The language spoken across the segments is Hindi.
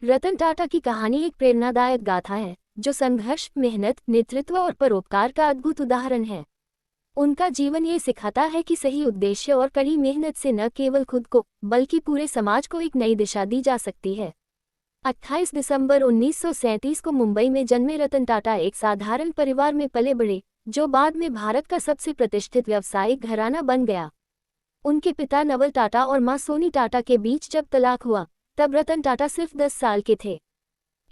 रतन टाटा की कहानी एक प्रेरणादायक गाथा है जो संघर्ष, मेहनत, नेतृत्व और परोपकार का अद्भुत उदाहरण है। उनका जीवन ये सिखाता है कि सही उद्देश्य और कड़ी मेहनत से न केवल खुद को बल्कि पूरे समाज को एक नई दिशा दी जा सकती है। 28 दिसंबर 1937 को मुंबई में जन्मे रतन टाटा एक साधारण परिवार में पले बढ़े, जो बाद में भारत का सबसे प्रतिष्ठित व्यावसायिक घराना बन गया। उनके पिता नवल टाटा और मां सोनी टाटा के बीच जब तलाक हुआ, तब रतन टाटा सिर्फ 10 साल के थे।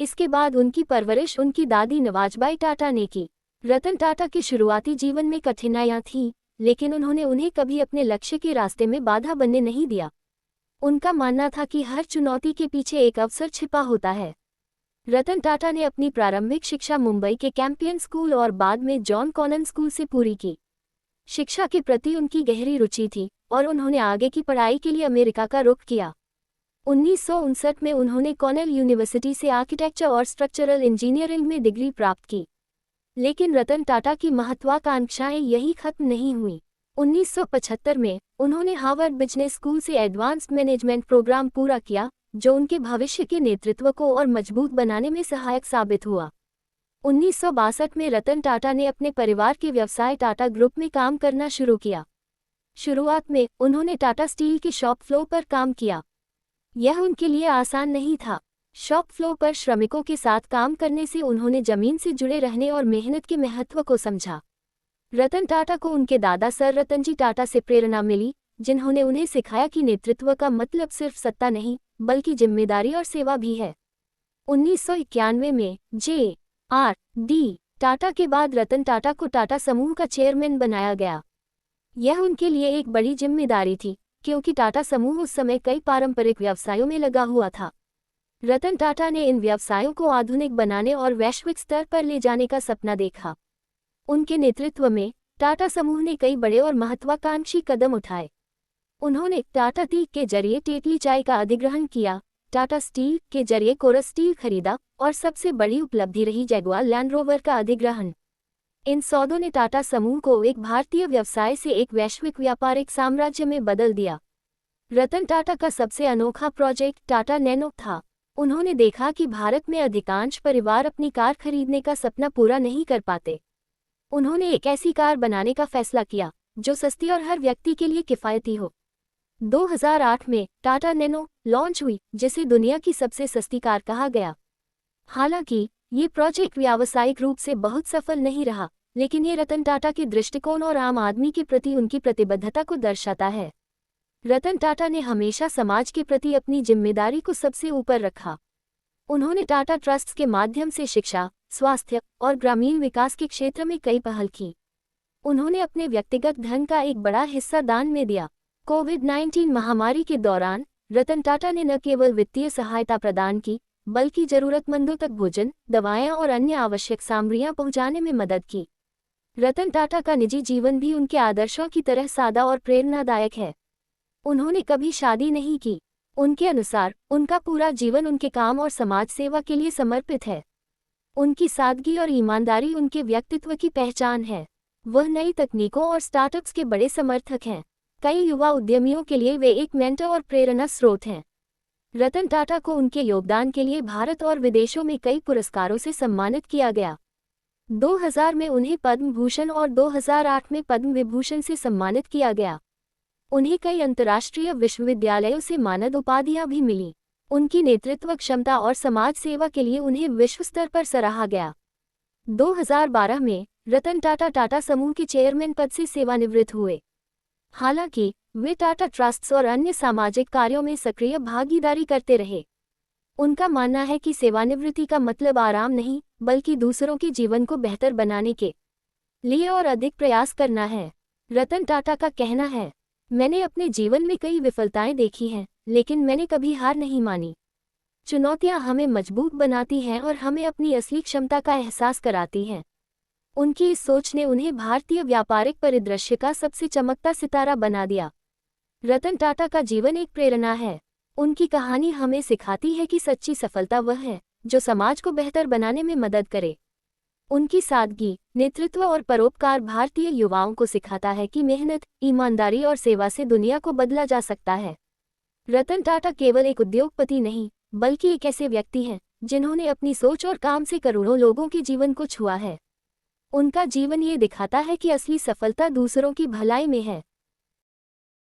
इसके बाद उनकी परवरिश उनकी दादी नवाजबाई टाटा ने की। रतन टाटा के शुरुआती जीवन में कठिनाइयां थीं, लेकिन उन्होंने उन्हें कभी अपने लक्ष्य के रास्ते में बाधा बनने नहीं दिया। उनका मानना था कि हर चुनौती के पीछे एक अवसर छिपा होता है। रतन टाटा ने अपनी प्रारंभिक शिक्षा मुंबई के कैंपियन स्कूल और बाद में जॉन कॉनन स्कूल से पूरी की। शिक्षा के प्रति उनकी गहरी रुचि थी और उन्होंने आगे की पढ़ाई के लिए अमेरिका का रुख किया। 1959 में उन्होंने कॉर्नेल यूनिवर्सिटी से आर्किटेक्चर और स्ट्रक्चरल इंजीनियरिंग में डिग्री प्राप्त की। लेकिन रतन टाटा की महत्वाकांक्षाएं यही खत्म नहीं हुईं। 1975 में उन्होंने हार्वर्ड बिजनेस स्कूल से एडवांस्ड मैनेजमेंट प्रोग्राम पूरा किया, जो उनके भविष्य के नेतृत्व को और मजबूत बनाने में सहायक साबित हुआ। 1962 में रतन टाटा ने अपने परिवार के व्यवसाय टाटा ग्रुप में काम करना शुरू किया। शुरुआत में उन्होंने टाटा स्टील के शॉप फ्लोर पर काम किया। यह उनके लिए आसान नहीं था। शॉप फ्लोर पर श्रमिकों के साथ काम करने से उन्होंने जमीन से जुड़े रहने और मेहनत के महत्व को समझा। रतन टाटा को उनके दादा सर रतनजी टाटा से प्रेरणा मिली, जिन्होंने उन्हें सिखाया कि नेतृत्व का मतलब सिर्फ सत्ता नहीं, बल्कि जिम्मेदारी और सेवा भी है। 1991 में जे.आर.डी. टाटा के बाद रतन टाटा को टाटा समूह का चेयरमैन बनाया गया। यह उनके लिए एक बड़ी जिम्मेदारी थी, क्योंकि टाटा समूह उस समय कई पारंपरिक व्यवसायों में लगा हुआ था। रतन टाटा ने इन व्यवसायों को आधुनिक बनाने और वैश्विक स्तर पर ले जाने का सपना देखा। उनके नेतृत्व में टाटा समूह ने कई बड़े और महत्वाकांक्षी कदम उठाए। उन्होंने टाटा टी के जरिए टेटली चाय का अधिग्रहण किया, टाटा स्टील के जरिए कोरस स्टील खरीदा और सबसे बड़ी उपलब्धि रही जैगुआर लैंड रोवर का अधिग्रहण। इन सौदों ने टाटा समूह को एक भारतीय व्यवसाय से एक वैश्विक व्यापारिक साम्राज्य में बदल दिया। रतन टाटा का सबसे अनोखा प्रोजेक्ट टाटा नैनो था। उन्होंने देखा कि भारत में अधिकांश परिवार अपनी कार खरीदने का सपना पूरा नहीं कर पाते। उन्होंने एक ऐसी कार बनाने का फैसला किया जो सस्ती और हर व्यक्ति के लिए किफ़ायती हो। 2008 में टाटा नैनो लॉन्च हुई, जिसे दुनिया की सबसे सस्ती कार कहा गया। हालांकि ये प्रोजेक्ट व्यावसायिक रूप से बहुत सफल नहीं रहा, लेकिन ये रतन टाटा के दृष्टिकोण और आम आदमी के प्रति उनकी प्रतिबद्धता को दर्शाता है। रतन टाटा ने हमेशा समाज के प्रति अपनी जिम्मेदारी को सबसे ऊपर रखा। उन्होंने टाटा ट्रस्ट्स के माध्यम से शिक्षा, स्वास्थ्य और ग्रामीण विकास के क्षेत्र में कई पहल की। उन्होंने अपने व्यक्तिगत धन का एक बड़ा हिस्सा दान में दिया। कोविड-19 महामारी के दौरान रतन टाटा ने न केवल वित्तीय सहायता प्रदान की, बल्कि जरूरतमंदों तक भोजन, दवाएं और अन्य आवश्यक सामग्रियां पहुंचाने में मदद की। रतन टाटा का निजी जीवन भी उनके आदर्शों की तरह सादा और प्रेरणादायक है। उन्होंने कभी शादी नहीं की। उनके अनुसार उनका पूरा जीवन उनके काम और समाज सेवा के लिए समर्पित है। उनकी सादगी और ईमानदारी उनके व्यक्तित्व की पहचान है। वह नई तकनीकों और स्टार्टअप्स के बड़े समर्थक हैं। कई युवा उद्यमियों के लिए वे एक मेंटर और प्रेरणा स्रोत हैं। रतन टाटा को उनके योगदान के लिए भारत और विदेशों में कई पुरस्कारों से सम्मानित किया गया। 2000 में उन्हें पद्म भूषण और 2008 में पद्म विभूषण से सम्मानित किया गया। उन्हें कई अंतर्राष्ट्रीय विश्वविद्यालयों से मानद उपाधियां भी मिलीं। उनकी नेतृत्व क्षमता और समाज सेवा के लिए उन्हें विश्व स्तर पर सराहा गया। 2012 में रतन टाटा टाटा समूह के चेयरमैन पद से सेवानिवृत्त हुए। हालांकि वे टाटा ट्रस्ट्स और अन्य सामाजिक कार्यों में सक्रिय भागीदारी करते रहे। उनका मानना है कि सेवानिवृत्ति का मतलब आराम नहीं, बल्कि दूसरों के जीवन को बेहतर बनाने के लिए और अधिक प्रयास करना है। रतन टाटा का कहना है, मैंने अपने जीवन में कई विफलताएं देखी हैं, लेकिन मैंने कभी हार नहीं मानी। चुनौतियां हमें मजबूत बनाती हैं और हमें अपनी असली क्षमता का एहसास कराती हैं। उनकी इस सोच ने उन्हें भारतीय व्यापारिक परिदृश्य का सबसे चमकता सितारा बना दिया। रतन टाटा का जीवन एक प्रेरणा है। उनकी कहानी हमें सिखाती है कि सच्ची सफलता वह है जो समाज को बेहतर बनाने में मदद करे। उनकी सादगी, नेतृत्व और परोपकार भारतीय युवाओं को सिखाता है कि मेहनत, ईमानदारी और सेवा से दुनिया को बदला जा सकता है। रतन टाटा केवल एक उद्योगपति नहीं, बल्कि एक ऐसे व्यक्ति हैं जिन्होंने अपनी सोच और काम से करोड़ों लोगों के जीवन को छुआ है। उनका जीवन ये दिखाता है कि असली सफलता दूसरों की भलाई में है।